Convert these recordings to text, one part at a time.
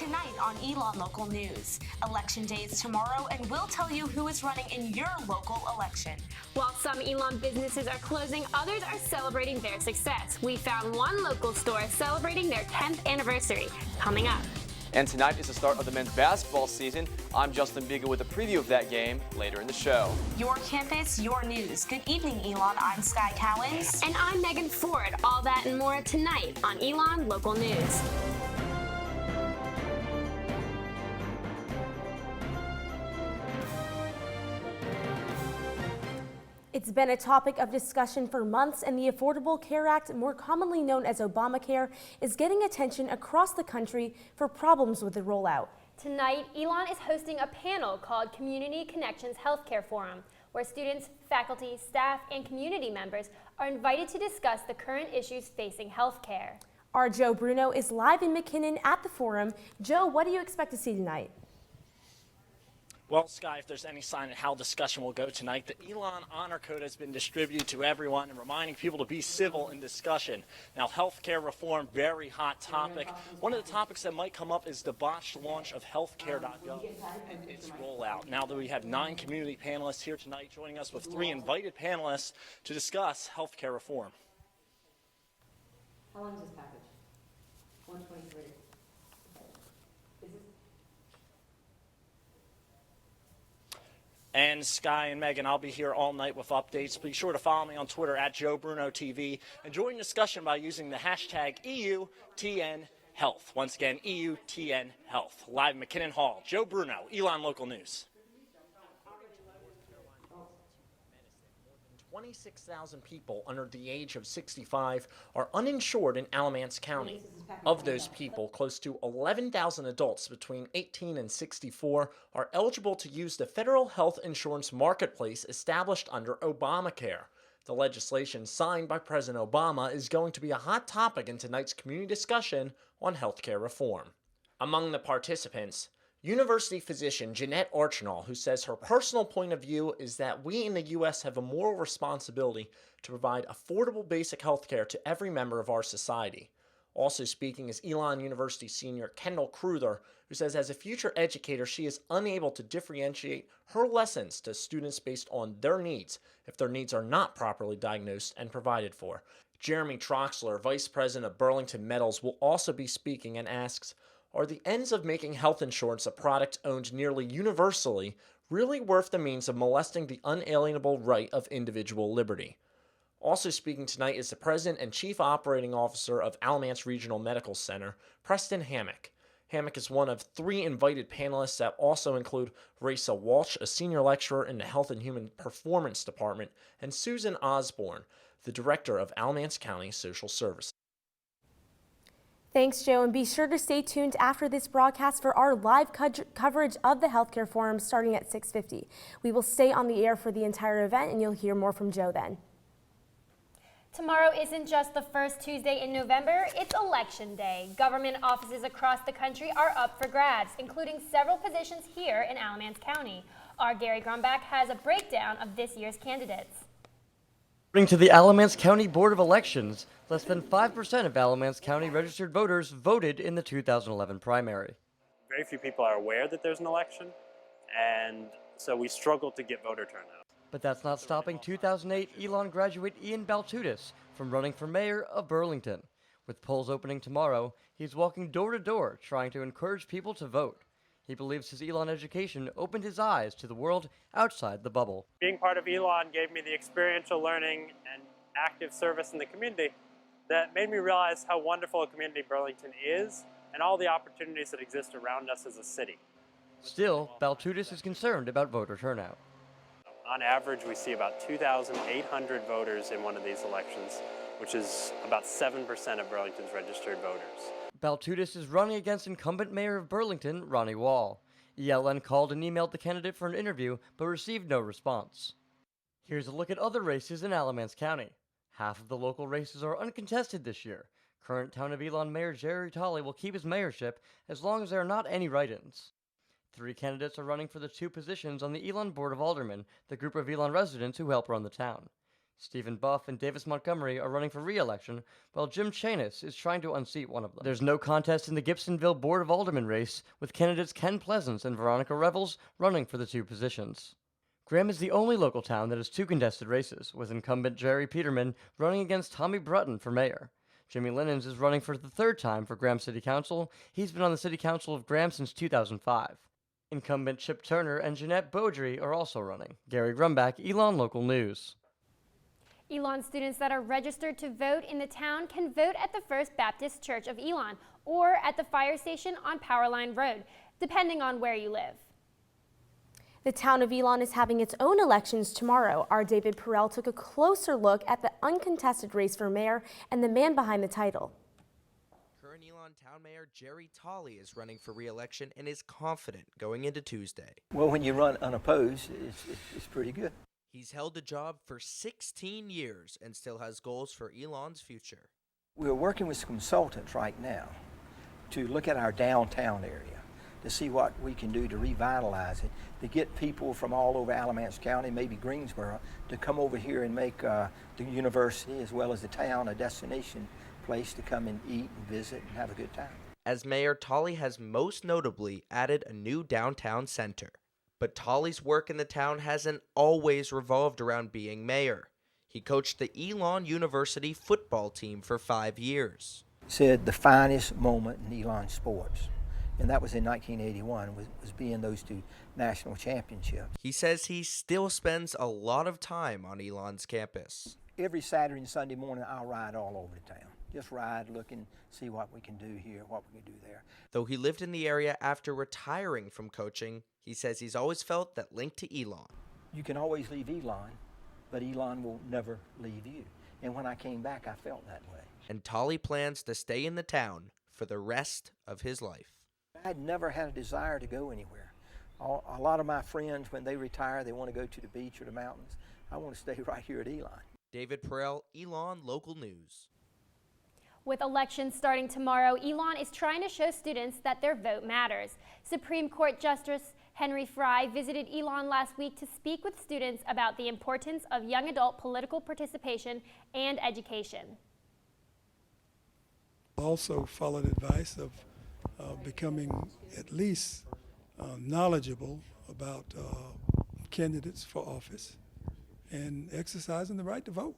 Tonight on Elon Local News. Election day is tomorrow, and we'll tell you who is running in your local election. While some Elon businesses are closing, others are celebrating their success. We found one local store celebrating their 10th anniversary. Coming up. And tonight is the start of the men's basketball season. I'm Justin Beagle with a preview of that game later in the show. Your campus, your news. Good evening, Elon. I'm Sky Cowens. And I'm Megan Ford. All that and more tonight on Elon Local News. It's been a topic of discussion for months, and the Affordable Care Act, more commonly known as Obamacare, is getting attention across the country for problems with the rollout. Tonight, Elon is hosting a panel called Community Connections Healthcare Forum, where students, faculty, staff, and community members are invited to discuss the current issues facing healthcare. Our Joe Bruno is live in McKinnon at the forum. Joe, what do you expect to see tonight? Well, Sky, if there's any sign of how discussion will go tonight, the Elon Honor Code has been distributed to everyone and reminding people to be civil in discussion. Now, healthcare reform, very hot topic. One of the topics that might come up is the botched launch of healthcare.gov and its rollout. Now that we have 9 community panelists here tonight joining us with 3 invited panelists to discuss healthcare reform. How long is this package? 123. And Sky and Megan, I'll be here all night with updates. Be sure to follow me on Twitter at JoeBrunoTV and join the discussion by using the hashtag EUTNHealth. Once again, EUTNHealth. Live in McKinnon Hall, Joe Bruno, Elon Local News. 26,000 people under the age of 65 are uninsured in Alamance County. Of those people, close to 11,000 adults between 18 and 64 are eligible to use the federal health insurance marketplace established under Obamacare. The legislation signed by President Obama is going to be a hot topic in tonight's community discussion on healthcare reform. Among the participants, University physician Jeanette Archinall, who says her personal point of view is that we in the U.S. have a moral responsibility to provide affordable basic health care to every member of our society. Also speaking is Elon University senior Kendall Cruther, who says as a future educator she is unable to differentiate her lessons to students based on their needs if their needs are not properly diagnosed and provided for. Jeremy Troxler, vice president of Burlington Metals, will also be speaking and asks, are the ends of making health insurance a product owned nearly universally really worth the means of molesting the unalienable right of individual liberty? Also speaking tonight is the president and chief operating officer of Alamance Regional Medical Center, Preston Hammock. Hammock is one of 3 invited panelists that also include Raisa Walsh, a senior lecturer in the Health and Human Performance Department, and Susan Osborne, the director of Alamance County Social Services. Thanks, Joe, and be sure to stay tuned after this broadcast for our live coverage of the Healthcare Forum starting at 6:50. We will stay on the air for the entire event, and you'll hear more from Joe then. Tomorrow isn't just the first Tuesday in November, it's Election Day. Government offices across the country are up for grabs, including several positions here in Alamance County. Our Gary Grumbach has a breakdown of this year's candidates. According to the Alamance County Board of Elections, less than 5% of Alamance County registered voters voted in the 2011 primary. Very few people are aware that there's an election, and so we struggle to get voter turnout. But that's not stopping 2008 Elon graduate Ian Baltutis from running for mayor of Burlington. With polls opening tomorrow, he's walking door to door trying to encourage people to vote. He believes his Elon education opened his eyes to the world outside the bubble. Being part of Elon gave me the experiential learning and active service in the community that made me realize how wonderful a community Burlington is and all the opportunities that exist around us as a city. Still, Baltutis is concerned about voter turnout. On average, we see about 2,800 voters in one of these elections, which is about 7% of Burlington's registered voters. Baltutis is running against incumbent mayor of Burlington, Ronnie Wall. ELN called and emailed the candidate for an interview, but received no response. Here's a look at other races in Alamance County. Half of the local races are uncontested this year. Current Town of Elon Mayor Jerry Tolley will keep his mayorship as long as there are not any write-ins. 3 candidates are running for the 2 positions on the Elon Board of Aldermen, the group of Elon residents who help run the town. Stephen Buff and Davis Montgomery are running for re-election, while Jim Chanis is trying to unseat one of them. There's no contest in the Gibsonville Board of Aldermen race, with candidates Ken Pleasance and Veronica Revels running for the two positions. Graham is the only local town that has two contested races, with incumbent Jerry Peterman running against Tommy Brutton for mayor. Jimmy Linens is running for the third time for Graham City Council. He's been on the City Council of Graham since 2005. Incumbent Chip Turner and Jeanette Beaudry are also running. Gary Grumbach, Elon Local News. Elon students that are registered to vote in the town can vote at the First Baptist Church of Elon or at the fire station on Powerline Road, depending on where you live. The town of Elon is having its own elections tomorrow. Our David Perel took a closer look at the uncontested race for mayor and the man behind the title. Current Elon Town Mayor Jerry Tolley is running for re-election and is confident going into Tuesday. Well, when you run unopposed, it's pretty good. He's held the job for 16 years and still has goals for Elon's future. We're working with some consultants right now to look at our downtown area, to see what we can do to revitalize it, to get people from all over Alamance County, maybe Greensboro, to come over here and make the university as well as the town a destination place to come and eat and visit and have a good time. As mayor, Tolley has most notably added a new downtown center. But Tolley's work in the town hasn't always revolved around being mayor. He coached the Elon University football team for 5 years. Said the finest moment in Elon sports, and that was in 1981, was being those two national championships. He says he still spends a lot of time on Elon's campus. Every Saturday and Sunday morning, I'll ride all over the town. Just ride, look, and see what we can do here, what we can do there. Though he lived in the area after retiring from coaching, he says he's always felt that link to Elon. You can always leave Elon, but Elon will never leave you. And when I came back, I felt that way. And Tolley plans to stay in the town for the rest of his life. I'd never had a desire to go anywhere. A lot of my friends, when they retire, they want to go to the beach or the mountains. I want to stay right here at Elon. David Perel, Elon Local News. With elections starting tomorrow, Elon is trying to show students that their vote matters. Supreme Court Justice Henry Fry visited Elon last week to speak with students about the importance of young adult political participation and education. Also followed advice of becoming at least knowledgeable about candidates for office and exercising the right to vote.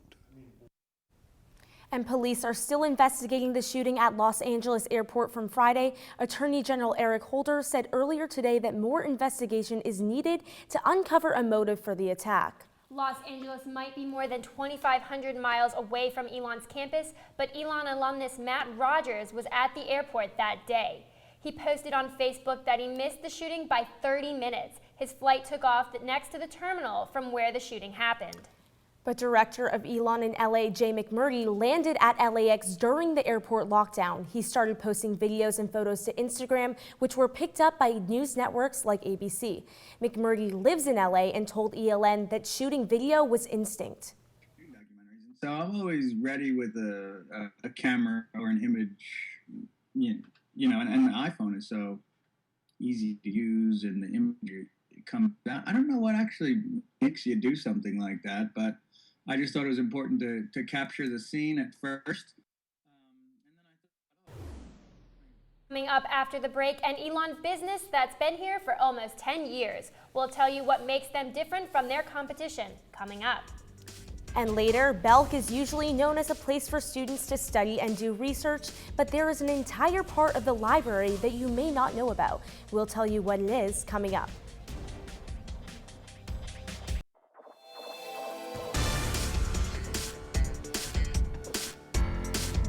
And police are still investigating the shooting at Los Angeles Airport from Friday. Attorney General Eric Holder said earlier today that more investigation is needed to uncover a motive for the attack. Los Angeles might be more than 2,500 miles away from Elon's campus, but Elon alumnus Matt Rogers was at the airport that day. He posted on Facebook that he missed the shooting by 30 minutes. His flight took off next to the terminal from where the shooting happened. But director of Elon in LA, Jay McMurdy, landed at LAX during the airport lockdown. He started posting videos and photos to Instagram, which were picked up by news networks like ABC. McMurdy lives in LA and told ELN that shooting video was instinct. So I'm always ready with a camera or an image, you know, and the iPhone is so easy to use and the imagery comes out. I don't know what actually makes you do something like that, but I just thought it was important to capture the scene at first. Coming up after the break, an Elon business that's been here for almost 10 years. We'll tell you what makes them different from their competition. Coming up. And later, Belk is usually known as a place for students to study and do research, but there is an entire part of the library that you may not know about. We'll tell you what it is coming up.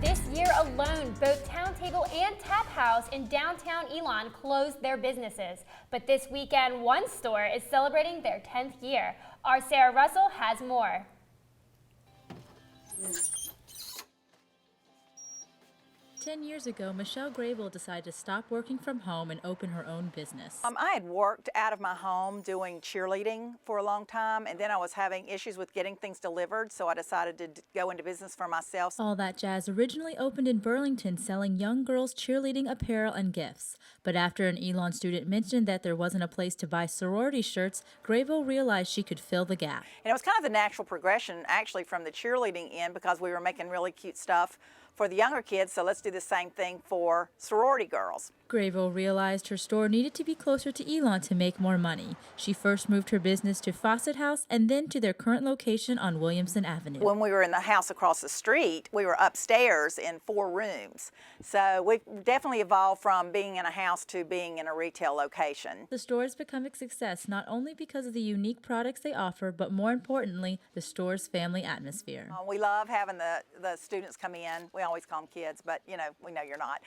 This year alone, both Town Table and Tap House in downtown Elon closed their businesses. But this weekend, one store is celebrating their 10th year. Our Sarah Russell has more. 10 years ago, Michelle Grable decided to stop working from home and open her own business. I had worked out of my home doing cheerleading for a long time, and then I was having issues with getting things delivered, so I decided to go into business for myself. All That Jazz originally opened in Burlington selling young girls cheerleading apparel and gifts. But after an Elon student mentioned that there wasn't a place to buy sorority shirts, Grable realized she could fill the gap. And it was kind of the natural progression actually from the cheerleading end, because we were making really cute stuff for the younger kids, so let's do the same thing for sorority girls. Grable realized her store needed to be closer to Elon to make more money. She first moved her business to Fawcett House and then to their current location on Williamson Avenue. When we were in the house across the street, we were upstairs in 4 rooms. So we've definitely evolved from being in a house to being in a retail location. The store has become a success not only because of the unique products they offer, but more importantly, the store's family atmosphere. We love having the students come in. We always call them kids, but you know, we know you're not.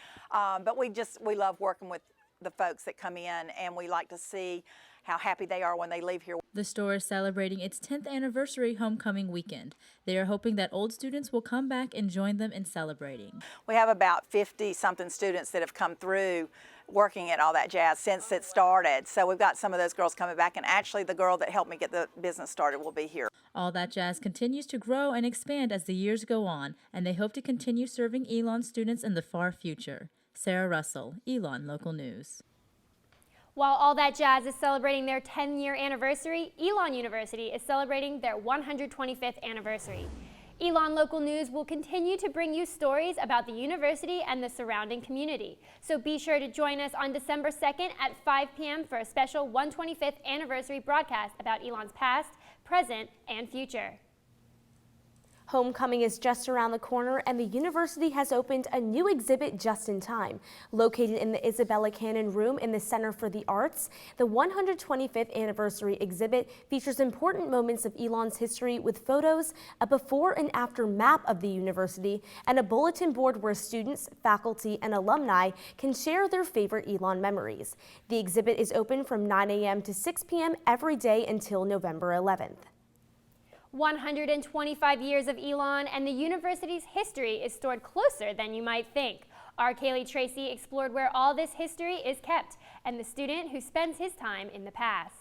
But we love working with the folks that come in, and we like to see how happy they are when they leave here. The store is celebrating its 10th anniversary homecoming weekend. They are hoping that old students will come back and join them in celebrating. We have about 50-something students that have come through working at All That Jazz since it started. So we've got some of those girls coming back, and actually the girl that helped me get the business started will be here. All That Jazz continues to grow and expand as the years go on, and they hope to continue serving Elon students in the far future. Sarah Russell, Elon Local News. While All That Jazz is celebrating their 10-year anniversary, Elon University is celebrating their 125th anniversary. Elon Local News will continue to bring you stories about the university and the surrounding community. So be sure to join us on December 2nd at 5 p.m. for a special 125th anniversary broadcast about Elon's past, present, and future. Homecoming is just around the corner, and the university has opened a new exhibit just in time. Located in the Isabella Cannon Room in the Center for the Arts, the 125th anniversary exhibit features important moments of Elon's history with photos, a before and after map of the university, and a bulletin board where students, faculty, and alumni can share their favorite Elon memories. The exhibit is open from 9 a.m. to 6 p.m. every day until November 11th. 125 years of Elon and the university's history is stored closer than you might think. Our Kaylee Tracy explored where all this history is kept and the student who spends his time in the past.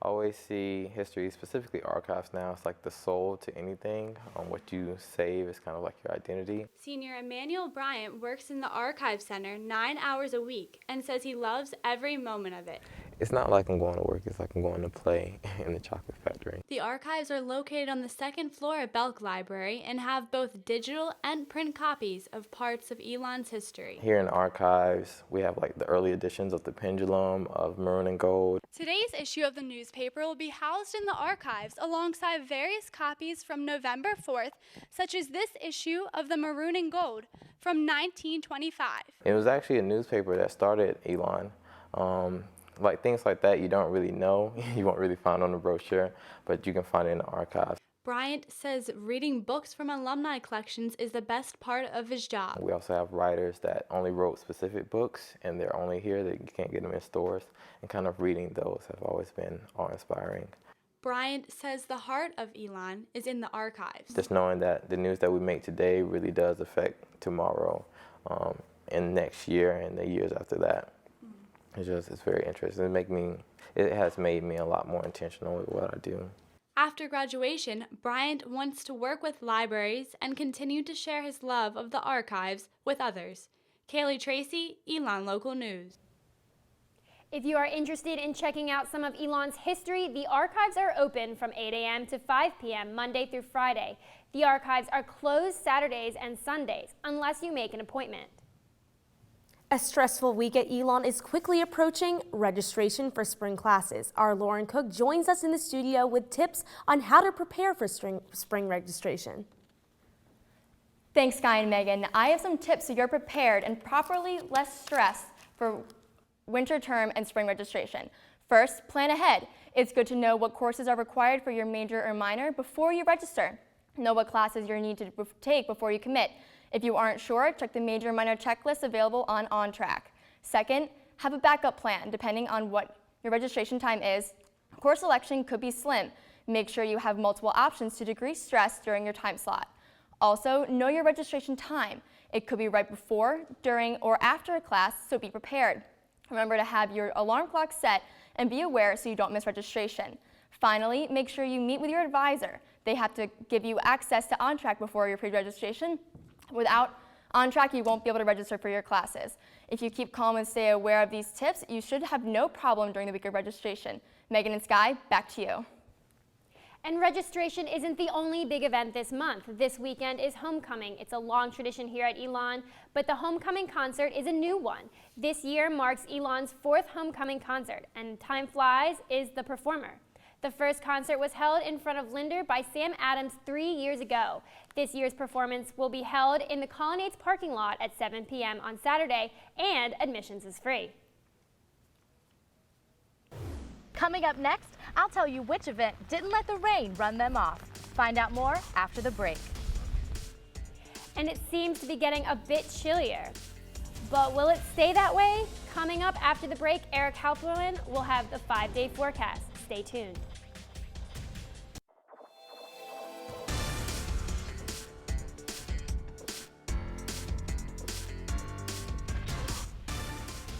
I always see history, specifically archives now, it's like the soul to anything. What you save is kind of like your identity. Senior Emmanuel Bryant works in the Archive Center 9 hours a week and says he loves every moment of it. It's not like I'm going to work, it's like I'm going to play in the chocolate factory. The archives are located on the 2nd floor at Belk Library and have both digital and print copies of parts of Elon's history. Here in the archives, we have like the early editions of The Pendulum, of Maroon and Gold. Today's issue of the newspaper will be housed in the archives alongside various copies from November 4th, such as this issue of the Maroon and Gold from 1925. It was actually a newspaper that started Elon. Like things like that you don't really know, you won't really find on the brochure, but you can find it in the archives. Bryant says reading books from alumni collections is the best part of his job. We also have writers that only wrote specific books and they're only here, that you can't get them in stores, and kind of reading those have always been awe-inspiring. Bryant says the heart of Elon is in the archives. Just knowing that the news that we make today really does affect tomorrow and next year and the years after that. It's very interesting. It has made me a lot more intentional with what I do. After graduation, Bryant wants to work with libraries and continue to share his love of the archives with others. Kaylee Tracy, Elon Local News. If you are interested in checking out some of Elon's history, the archives are open from 8 a.m. to 5 p.m. Monday through Friday. The archives are closed Saturdays and Sundays, unless you make an appointment. A stressful week at Elon is quickly approaching. Registration for spring classes. Our Lauren Cook joins us in the studio with tips on how to prepare for spring registration. Thanks, Guy and Megan. I have some tips so you're prepared and properly less stressed for winter term and spring registration. First, plan ahead. It's good to know what courses are required for your major or minor before you register. Know what classes you need to take before you commit. If you aren't sure, check the major and minor checklist available on OnTrack. Second, have a backup plan depending on what your registration time is. Course selection could be slim. Make sure you have multiple options to decrease stress during your time slot. Also, know your registration time. It could be right before, during, or after a class, so be prepared. Remember to have your alarm clock set and be aware so you don't miss registration. Finally, make sure you meet with your advisor. They have to give you access to OnTrack before your pre-registration. Without OnTrack, you won't be able to register for your classes. If you keep calm and stay aware of these tips, you should have no problem during the week of registration. Megan and Sky, back to you. And registration isn't the only big event this month. This weekend is homecoming. It's a long tradition here at Elon, but the homecoming concert is a new one. This year marks Elon's 4th homecoming concert, and Time Flies is the performer. The first concert was held in front of Linder by Sam Adams 3 years ago. This year's performance will be held in the Colonnades parking lot at 7 p.m. on Saturday, and admissions is free. Coming up next, I'll tell you which event didn't let the rain run them off. Find out more after the break. And it seems to be getting a bit chillier. But will it stay that way? Coming up after the break, Eric Halperin will have the 5-day forecast. Stay tuned.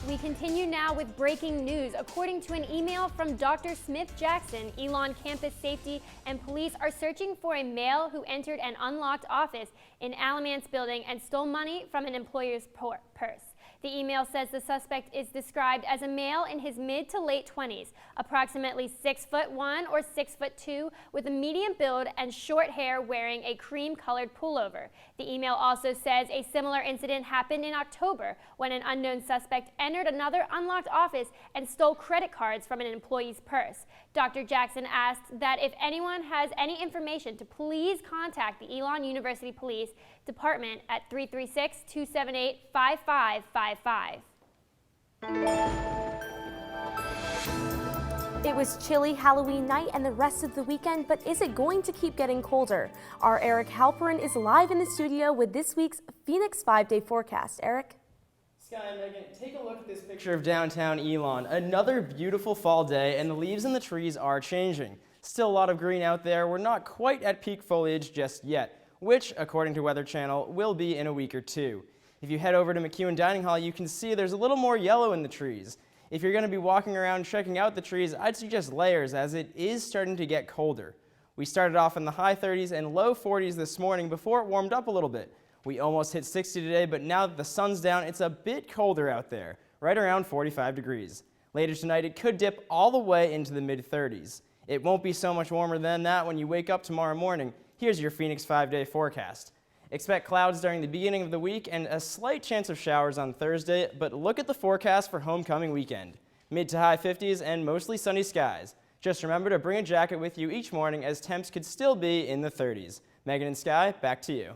We continue now with breaking news. According to an email from Dr. Smith Jackson, Elon Campus Safety and Police are searching for a male who entered an unlocked office in Alamance building and stole money from an employer's purse. The email says the suspect is described as a male in his mid to late 20s, approximately 6'1" or 6'2", with a medium build and short hair, wearing a cream-colored pullover. The email also says a similar incident happened in October when an unknown suspect entered another unlocked office and stole credit cards from an employee's purse. Dr. Jackson asked that if anyone has any information to please contact the Elon University Police Department at 336-278-5555. It was chilly Halloween night and the rest of the weekend, but is it going to keep getting colder? Our Eric Halperin is live in the studio with this week's Phoenix 5-day forecast. Eric? Sky and Megan, take a look at this picture of downtown Elon. Another beautiful fall day, and the leaves in the trees are changing. Still a lot of green out there. We're not quite at peak foliage just yet, which, according to Weather Channel, will be in a week or two. If you head over to McEwen Dining Hall, you can see there's a little more yellow in the trees. If you're going to be walking around checking out the trees, I'd suggest layers, as it is starting to get colder. We started off in the high 30s and low 40s this morning before it warmed up a little bit. We almost hit 60 today, but now that the sun's down, it's a bit colder out there, right around 45 degrees. Later tonight, it could dip all the way into the mid-30s. It won't be so much warmer than that when you wake up tomorrow morning. Here's your Phoenix 5-day forecast. Expect clouds during the beginning of the week and a slight chance of showers on Thursday, but look at the forecast for homecoming weekend. Mid to high 50s and mostly sunny skies. Just remember to bring a jacket with you each morning, as temps could still be in the 30s. Megan and Sky, back to you.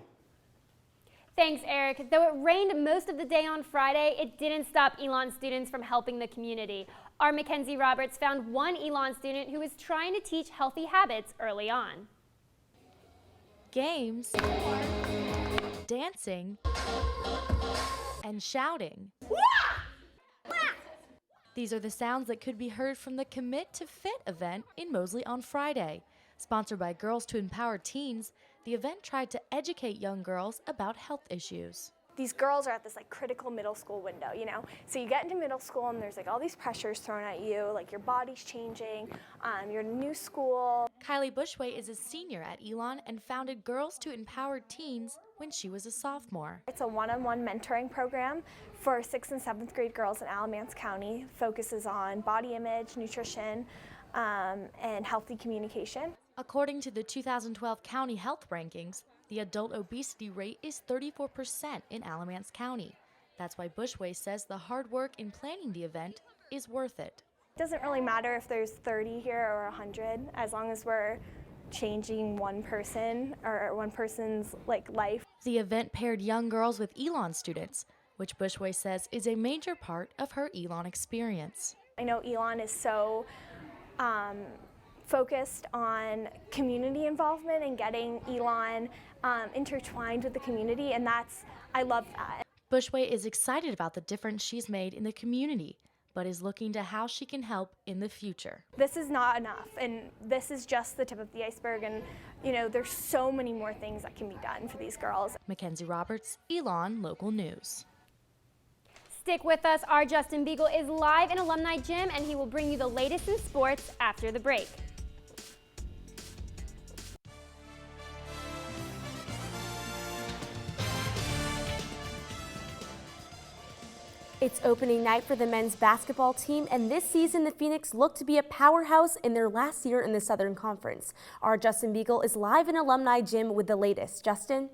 Thanks, Eric. Though it rained most of the day on Friday, it didn't stop Elon students from helping the community. Our Mackenzie Roberts found one Elon student who was trying to teach healthy habits early on. Games, dancing, and shouting. These are the sounds that could be heard from the Commit to Fit event in Moseley on Friday. Sponsored by Girls to Empower Teens, the event tried to educate young girls about health issues. These girls are at this critical middle school window, So you get into middle school and there's all these pressures thrown at you, your body's changing, you're in a new school. Kylie Bushway is a senior at Elon and founded Girls to Empower Teens when she was a sophomore. It's a one-on-one mentoring program for 6th and 7th grade girls in Alamance County. Focuses on body image, nutrition, and healthy communication. According to the 2012 county health rankings, the adult obesity rate is 34% in Alamance County. That's why Bushway says the hard work in planning the event is worth it. It doesn't really matter if there's 30 here or 100, as long as we're changing one person or one person's life. The event paired young girls with Elon students, which Bushway says is a major part of her Elon experience. I know Elon is so focused on community involvement and getting Elon intertwined with the community, and I love that. Bushway is excited about the difference she's made in the community, but is looking to how she can help in the future. This is not enough, and this is just the tip of the iceberg, and you know, there's so many more things that can be done for these girls. Mackenzie Roberts, Elon Local News. Stick with us. Our Justin Beagle is live in Alumni Gym, and he will bring you the latest in sports after the break. It's opening night for the men's basketball team, and this season the Phoenix look to be a powerhouse in their last year in the Southern Conference. Our Justin Beagle is live in Alumni Gym with the latest. Justin?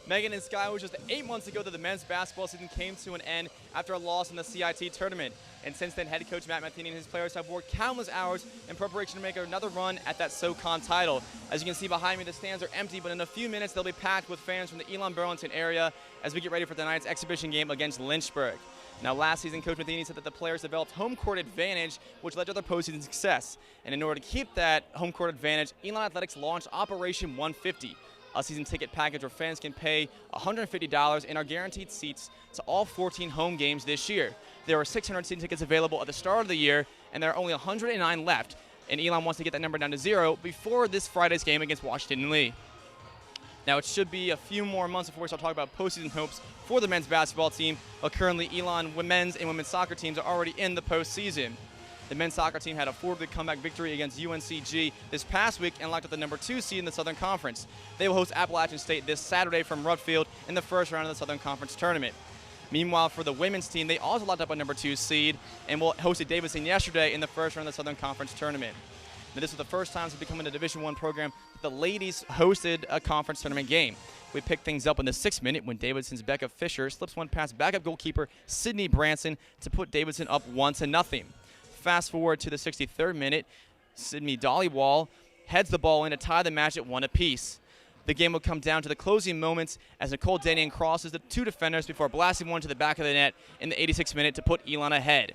Megan and Sky, it was just 8 months ago that the men's basketball season came to an end after a loss in the CIT tournament. And since then, head coach Matt Matheny and his players have worked countless hours in preparation to make another run at that SoCon title. As you can see behind me, the stands are empty, but in a few minutes, they'll be packed with fans from the Elon Burlington area as we get ready for tonight's exhibition game against Lynchburg. Now, last season, Coach Matheny said that the players developed home court advantage, which led to their postseason success. And in order to keep that home court advantage, Elon Athletics launched Operation 150. A season ticket package where fans can pay $150 and are guaranteed seats to all 14 home games this year. There are 600 season tickets available at the start of the year, and there are only 109 left. And Elon wants to get that number down to 0 before this Friday's game against Washington and Lee. Now, it should be a few more months before we start talking about postseason hopes for the men's basketball team, but currently Elon men's and women's soccer teams are already in the postseason. The men's soccer team had a 4-big comeback victory against UNCG this past week and locked up the number 2 seed in the Southern Conference. They will host Appalachian State this Saturday from Rutfield in the first round of the Southern Conference tournament. Meanwhile, for the women's team, they also locked up a number 2 seed and hosted Davidson yesterday in the first round of the Southern Conference tournament. Now, this was the first time since becoming a Division I program that the ladies hosted a conference tournament game. We picked things up in the 6th minute when Davidson's Becca Fisher slips one past backup goalkeeper Sydney Branson to put Davidson up 1-0. Fast forward to the 63rd minute, Sydney Dollywall heads the ball in to tie the match at 1 apiece. The game will come down to the closing moments as Nicole Danian crosses the 2 defenders before blasting one to the back of the net in the 86th minute to put Elon ahead.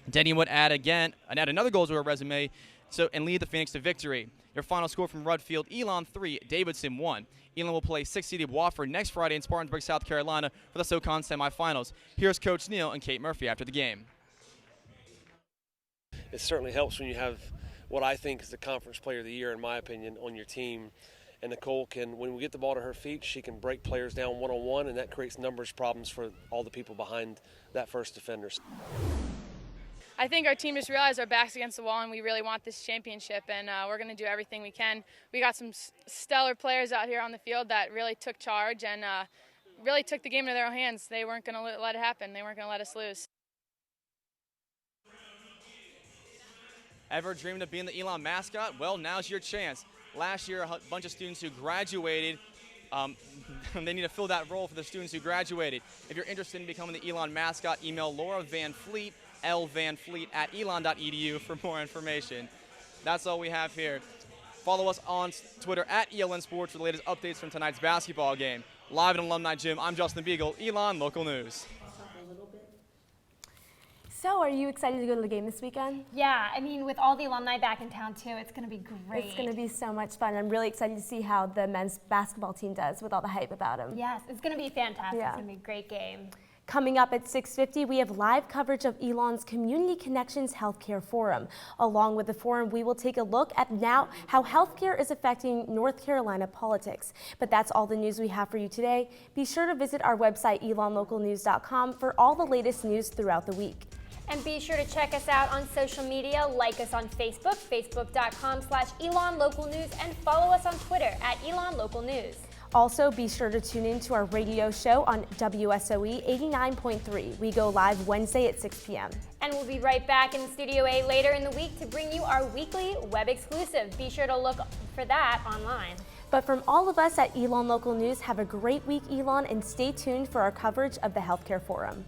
Danian would add another goal to her resume and lead the Phoenix to victory. Your final score from Rutfield, Elon 3, Davidson 1. Elon will play 6th-seeded Wofford next Friday in Spartanburg, South Carolina for the SoCon semifinals. Here's Coach Neal and Kate Murphy after the game. It certainly helps when you have what I think is the Conference Player of the Year, in my opinion, on your team. And Nicole when we get the ball to her feet, she can break players down one-on-one, and that creates numbers problems for all the people behind that first defender. I think our team just realized our back's against the wall and we really want this championship, and we're going to do everything we can. We got some stellar players out here on the field that really took charge and really took the game into their own hands. They weren't going to let it happen. They weren't going to let us lose. Ever dreamed of being the Elon mascot? Well, now's your chance. Last year, a bunch of students who graduated, they need to fill that role for the students who graduated. If you're interested in becoming the Elon mascot, email Laura Van Fleet, lvanfleet@elon.edu for more information. That's all we have here. Follow us on Twitter @ELN Sports for the latest updates from tonight's basketball game. Live in Alumni Gym, I'm Justin Beagle, Elon Local News. So, are you excited to go to the game this weekend? Yeah, I mean, with all the alumni back in town, too, it's going to be great. It's going to be so much fun. I'm really excited to see how the men's basketball team does with all the hype about them. Yes, it's going to be fantastic. Yeah. It's going to be a great game. Coming up at 6:50, we have live coverage of Elon's Community Connections Healthcare Forum. Along with the forum, we will take a look at now how healthcare is affecting North Carolina politics. But that's all the news we have for you today. Be sure to visit our website, elonlocalnews.com, for all the latest news throughout the week. And be sure to check us out on social media. Like us on Facebook, facebook.com/ElonLocalNews, and follow us on Twitter @ElonLocalNews. Also, be sure to tune in to our radio show on WSOE 89.3. We go live Wednesday at 6 p.m. And we'll be right back in Studio A later in the week to bring you our weekly web exclusive. Be sure to look for that online. But from all of us at Elon Local News, have a great week, Elon, and stay tuned for our coverage of the Healthcare Forum.